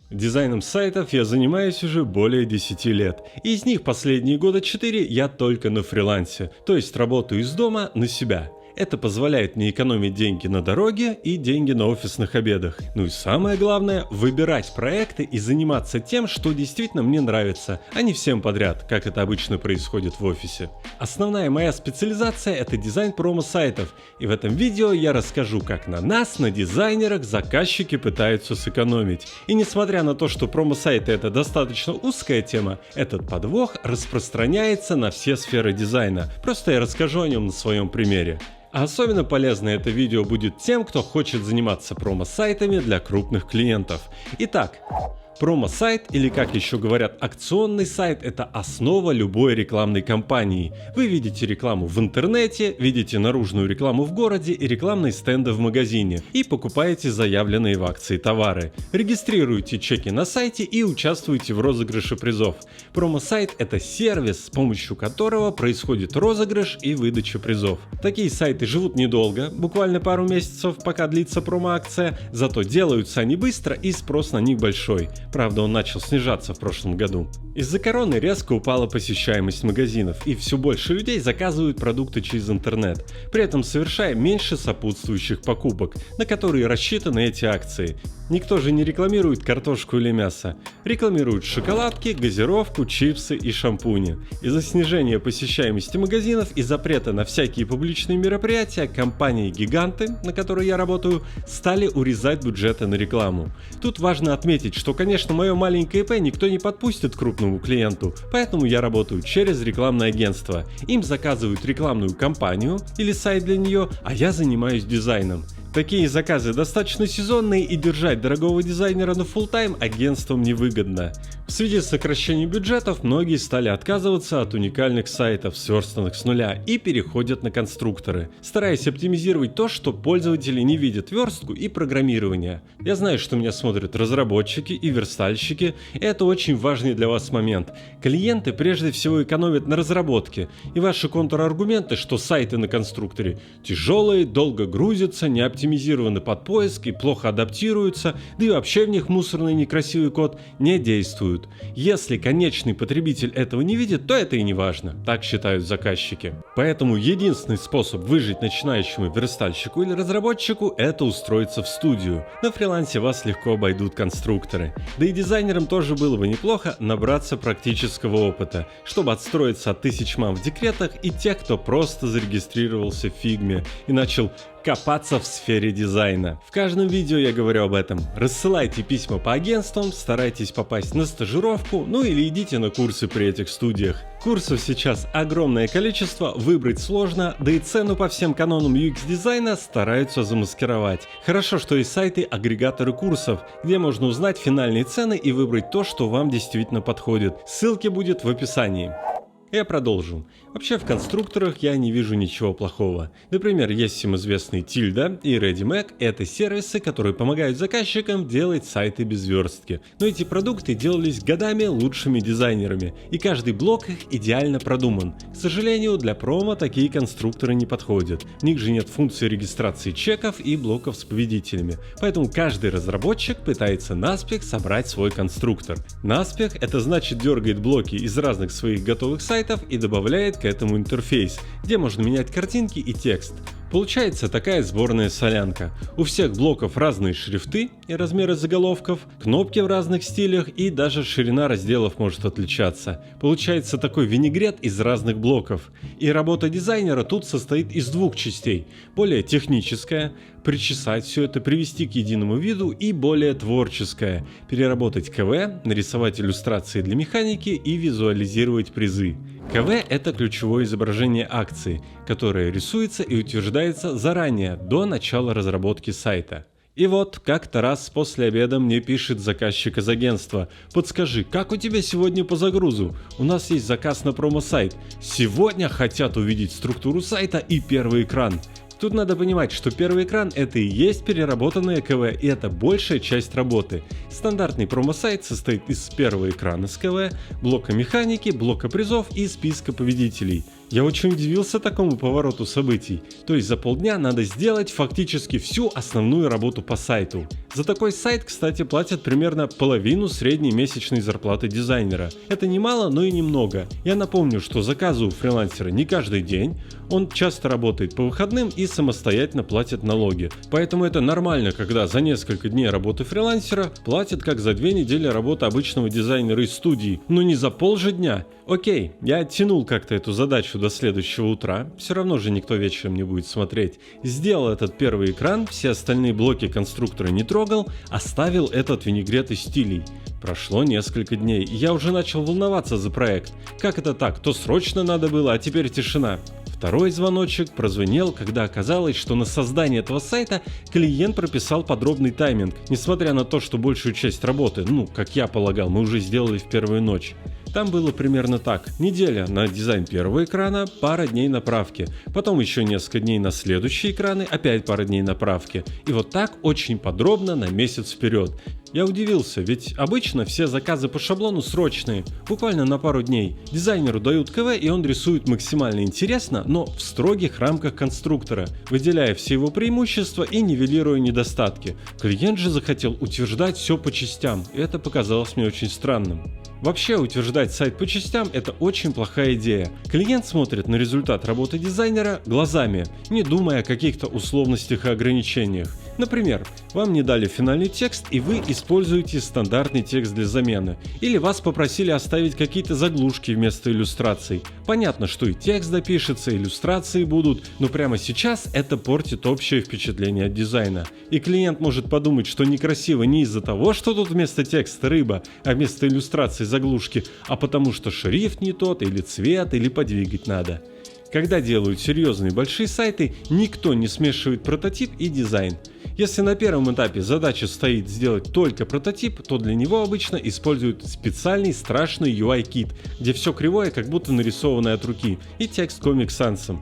Дизайном сайтов я занимаюсь уже более 10 лет, и из них последние года 4 я только на фрилансе, то есть работаю из дома на себя. Это позволяет мне экономить деньги на дороге и деньги на офисных обедах. Ну и самое главное, выбирать проекты и заниматься тем, что действительно мне нравится, а не всем подряд, как это обычно происходит в офисе. Основная моя специализация — это дизайн промо-сайтов, и в этом видео я расскажу, как на нас, на дизайнерах, заказчики пытаются сэкономить. И несмотря на то, что промо-сайты — это достаточно узкая тема, этот подвох распространяется на все сферы дизайна. Просто я расскажу о нем на своем примере. А особенно полезно это видео будет тем, кто хочет заниматься промо-сайтами для крупных клиентов. Итак, промо-сайт, или как еще говорят, акционный сайт — это основа любой рекламной кампании. Вы видите рекламу в интернете, видите наружную рекламу в городе и рекламные стенды в магазине и покупаете заявленные в акции товары. Регистрируете чеки на сайте и участвуете в розыгрыше призов. Промо-сайт — это сервис, с помощью которого происходит розыгрыш и выдача призов. Такие сайты живут недолго, буквально пару месяцев, пока длится промо-акция, зато делаются они быстро и спрос на них большой. Правда, он начал снижаться в прошлом году. Из-за короны резко упала посещаемость магазинов, и все больше людей заказывают продукты через интернет, при этом совершая меньше сопутствующих покупок, на которые рассчитаны эти акции. Никто же не рекламирует картошку или мясо. Рекламируют шоколадки, газировку, чипсы и шампуни. Из-за снижения посещаемости магазинов и запрета на всякие публичные мероприятия, компании-гиганты, на которые я работаю, стали урезать бюджеты на рекламу. Тут важно отметить, что, конечно, мое маленькое ИП никто не подпустит к крупному клиенту, поэтому я работаю через рекламное агентство. Им заказывают рекламную кампанию или сайт для нее, а я занимаюсь дизайном. Такие заказы достаточно сезонные, и держать дорогого дизайнера на фулл-тайм агентствам невыгодно. В связи с сокращением бюджетов многие стали отказываться от уникальных сайтов, сверстанных с нуля, и переходят на конструкторы, стараясь оптимизировать то, что пользователи не видят: верстку и программирование. Я знаю, что меня смотрят разработчики и верстальщики, и это очень важный для вас момент. Клиенты прежде всего экономят на разработке, и ваши контраргументы, что сайты на конструкторе тяжелые, долго грузятся, не оптимизированы под поиск и плохо адаптируются, да и вообще в них мусорный некрасивый код, не действуют. Если конечный потребитель этого не видит, то это и не важно, так считают заказчики. Поэтому единственный способ выжить начинающему верстальщику или разработчику — это устроиться в студию. На фрилансе вас легко обойдут конструкторы. Да и дизайнерам тоже было бы неплохо набраться практического опыта, чтобы отстроиться от тысяч мам в декретах и тех, кто просто зарегистрировался в Figma и начал копаться в сфере дизайна. В каждом видео я говорю об этом. Рассылайте письма по агентствам, старайтесь попасть на стажировку, ну или идите на курсы при этих студиях. Курсов сейчас огромное количество, выбрать сложно, да и цену по всем канонам UX-дизайна стараются замаскировать. Хорошо, что есть сайты-агрегаторы курсов, где можно узнать финальные цены и выбрать то, что вам действительно подходит. Ссылки будет в описании. Я продолжу. Вообще в конструкторах я не вижу ничего плохого. Например, есть всем известные Tilda и ReadyMac — это сервисы, которые помогают заказчикам делать сайты без верстки. Но эти продукты делались годами лучшими дизайнерами, и каждый блок их идеально продуман. К сожалению, для промо такие конструкторы не подходят. В них же нет функции регистрации чеков и блоков с победителями. Поэтому каждый разработчик пытается наспех собрать свой конструктор. Наспех — это значит дергает блоки из разных своих готовых сайтов и добавляет к этому интерфейс, где можно менять картинки и текст. Получается такая сборная солянка. У всех блоков разные шрифты и размеры заголовков, кнопки в разных стилях, и даже ширина разделов может отличаться. Получается такой винегрет из разных блоков. И работа дизайнера тут состоит из двух частей. Более техническая — причесать все это, привести к единому виду, и более творческая — переработать КВ, нарисовать иллюстрации для механики и визуализировать призы. КВ — это ключевое изображение акции, которое рисуется и утверждается заранее, до начала разработки сайта. И вот как-то раз после обеда мне пишет заказчик из агентства: подскажи, как у тебя сегодня по загрузу? У нас есть заказ на промо-сайт. Сегодня хотят увидеть структуру сайта и первый экран. Тут надо понимать, что первый экран — это и есть переработанное КВ, и это большая часть работы. Стандартный промо-сайт состоит из первого экрана с КВ, блока механики, блока призов и списка победителей. Я очень удивился такому повороту событий. То есть за полдня надо сделать фактически всю основную работу по сайту. За такой сайт, кстати, платят примерно половину средней месячной зарплаты дизайнера. Это не мало, но и немного. Я напомню, что заказы у фрилансера не каждый день, он часто работает по выходным и самостоятельно платит налоги. Поэтому это нормально, когда за несколько дней работы фрилансера платят как за 2 недели работы обычного дизайнера из студии, но не за полдня. Окей, я оттянул как-то эту задачу до следующего утра, все равно же никто вечером не будет смотреть. Сделал этот первый экран, все остальные блоки конструктора не трогал, оставил этот винегрет из стилей. Прошло несколько дней, и я уже начал волноваться за проект. Как это так? То срочно надо было, а теперь тишина. Второй звоночек прозвенел, когда оказалось, что на создание этого сайта клиент прописал подробный тайминг, несмотря на то, что большую часть работы, как я полагал, мы уже сделали в первую ночь. Там было примерно так: неделя на дизайн первого экрана, пара дней на правки, потом еще несколько дней на следующие экраны, опять пара дней на правки. И вот так очень подробно на месяц вперед. Я удивился, ведь обычно все заказы по шаблону срочные, буквально на пару дней. Дизайнеру дают КВ, и он рисует максимально интересно, но в строгих рамках конструктора, выделяя все его преимущества и нивелируя недостатки. Клиент же захотел утверждать все по частям, и это показалось мне очень странным. Вообще, утверждать сайт по частям – это очень плохая идея. Клиент смотрит на результат работы дизайнера глазами, не думая о каких-то условностях и ограничениях. Например, вам не дали финальный текст, и вы используете стандартный текст для замены. Или вас попросили оставить какие-то заглушки вместо иллюстраций. Понятно, что и текст допишется, и иллюстрации будут, но прямо сейчас это портит общее впечатление от дизайна. И клиент может подумать, что некрасиво не из-за того, что тут вместо текста рыба, а вместо иллюстрации заглушки, а потому что шрифт не тот, или цвет, или подвигать надо. Когда делают серьезные большие сайты, никто не смешивает прототип и дизайн. Если на первом этапе задача стоит сделать только прототип, то для него обычно используют специальный страшный UI-кит, где все кривое, как будто нарисованное от руки, и текст Comic Sans.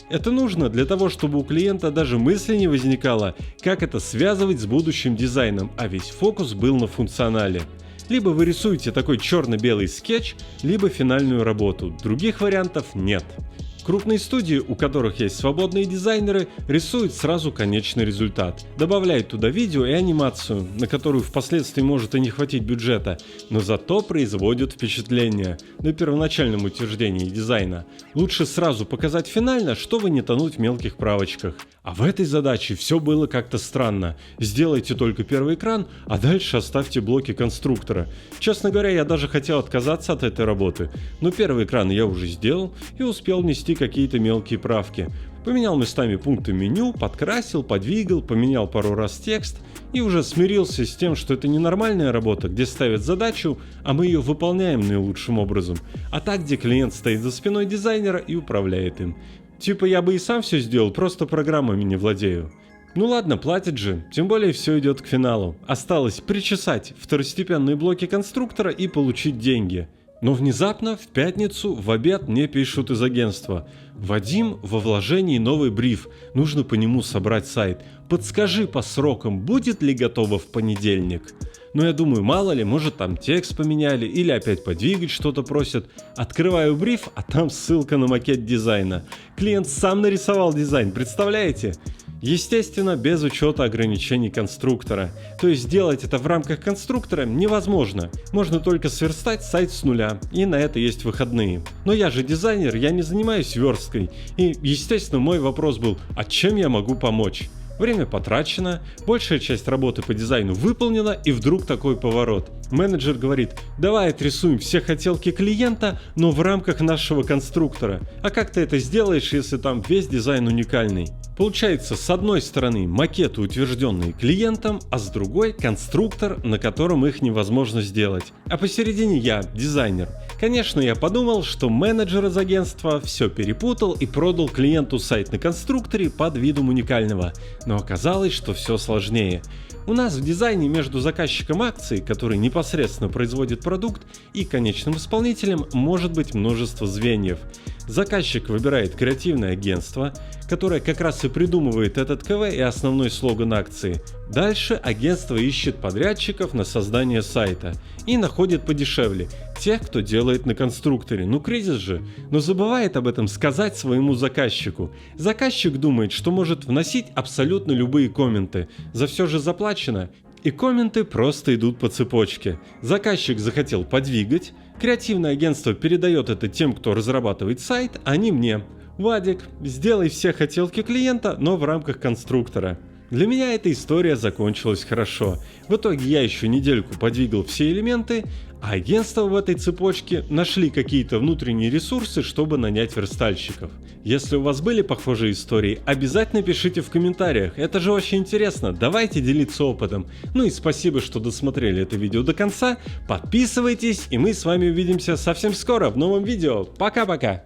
Это нужно для того, чтобы у клиента даже мысли не возникало, как это связывать с будущим дизайном, а весь фокус был на функционале. Либо вы рисуете такой черно-белый скетч, либо финальную работу, других вариантов нет. Крупные студии, у которых есть свободные дизайнеры, рисуют сразу конечный результат, добавляют туда видео и анимацию, на которую впоследствии может и не хватить бюджета, но зато производят впечатление на первоначальном утверждении дизайна. Лучше сразу показать финально, чтобы не тонуть в мелких правочках. А в этой задаче все было как-то странно. Сделайте только первый экран, а дальше оставьте блоки конструктора. Честно говоря, я даже хотел отказаться от этой работы, но первый экран я уже сделал и успел внести какие-то мелкие правки. Поменял местами пункты меню, подкрасил, подвигал, поменял пару раз текст и уже смирился с тем, что это не нормальная работа, где ставят задачу, а мы ее выполняем наилучшим образом, а так, где клиент стоит за спиной дизайнера и управляет им. Типа я бы и сам все сделал, просто программами не владею. Ну ладно, платят же, тем более все идет к финалу. Осталось причесать второстепенные блоки конструктора и получить деньги. Но внезапно в пятницу в обед мне пишут из агентства: «Вадим, во вложении новый бриф, нужно по нему собрать сайт. Подскажи по срокам, будет ли готово в понедельник?» Но я думаю, мало ли, может там текст поменяли или опять подвигать что-то просят. Открываю бриф, а там ссылка на макет дизайна. Клиент сам нарисовал дизайн, представляете? Естественно, без учета ограничений конструктора. То есть сделать это в рамках конструктора невозможно. Можно только сверстать сайт с нуля, и на это есть выходные. Но я же дизайнер, я не занимаюсь версткой. И, естественно, мой вопрос был: а чем я могу помочь? Время потрачено, большая часть работы по дизайну выполнена, и вдруг такой поворот. Менеджер говорит: давай отрисуем все хотелки клиента, но в рамках нашего конструктора. А как ты это сделаешь, если там весь дизайн уникальный? Получается, с одной стороны макеты, утвержденные клиентом, а с другой конструктор, на котором их невозможно сделать. А посередине я, дизайнер. Конечно, я подумал, что менеджер из агентства все перепутал и продал клиенту сайт на конструкторе под видом уникального. Но оказалось, что все сложнее. У нас в дизайне между заказчиком акции, который непосредственно производит продукт, и конечным исполнителем может быть множество звеньев. Заказчик выбирает креативное агентство, которое как раз и придумывает этот КВ и основной слоган акции. Дальше агентство ищет подрядчиков на создание сайта и находит подешевле тех, кто делает на конструкторе. Ну кризис же, но забывает об этом сказать своему заказчику. Заказчик думает, что может вносить абсолютно любые комменты, за все же заплачено. И комменты просто идут по цепочке. Заказчик захотел подвигать, креативное агентство передает это тем, кто разрабатывает сайт, а не мне. Вадик, сделай все хотелки клиента, но в рамках конструктора. Для меня эта история закончилась хорошо. В итоге я еще недельку подвигал все элементы, а агентства в этой цепочке нашли какие-то внутренние ресурсы, чтобы нанять верстальщиков. Если у вас были похожие истории, обязательно пишите в комментариях, это же очень интересно, давайте делиться опытом. Ну и спасибо, что досмотрели это видео до конца, подписывайтесь, и мы с вами увидимся совсем скоро в новом видео. Пока-пока!